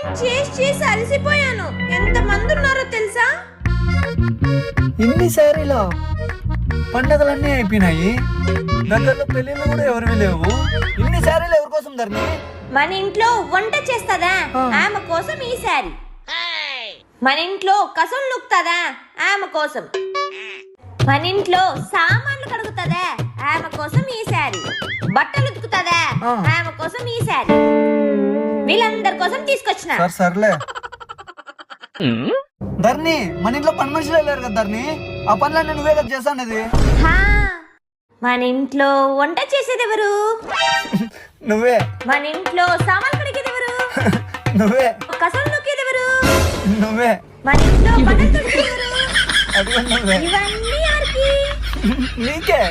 Shopping చేసి అలసిపోయాను. ఎంత మంది ఉన్నారో తెలుసా? ఇన్ని శారీలా? పండగలన్నీ అయిపోయినాయి, దగ్గరలో పెళ్లిళ్ళు కూడా ఎవరివి లేవు. ఇన్ని శారీలు ఎవరి కోసం ధరణి? మన ఇంట్లో వంట చేస్తదా ఆమె కోసం ఈ శారీ. మన ఇంట్లో కసం నొక్కుతుందా ఆమె కోసం. మన ఇంట్లో సామాన్లు కడుగుతుందా ఆమె కోసం ఈ శారీ. బట్టలు ఉతుకుతుందా ఆమె కోసం ఈ శారీ. వీళ్ళందరి కోసం తీసుకొచ్చిన. సర్లే ధరణి, మన ఇంట్లో పని మనుషులు వెళ్ళారు కదా ధరణి, ఆ పనులన్నీ నువ్వే కదా చేస్తానది. మన ఇంట్లో వంట చేసేది ఎవరు? నువ్వే. మన ఇంట్లో సామాన్లు కడిగేది ఎవరు? నువ్వే. కసం నొక్కేది ఎవరు? నువ్వే. మన ఇంట్లో బట్టలు ఉతికేది ఎవరు? అది కూడా నువ్వే. ఇవన్నీ ఎవరికి? నీకే.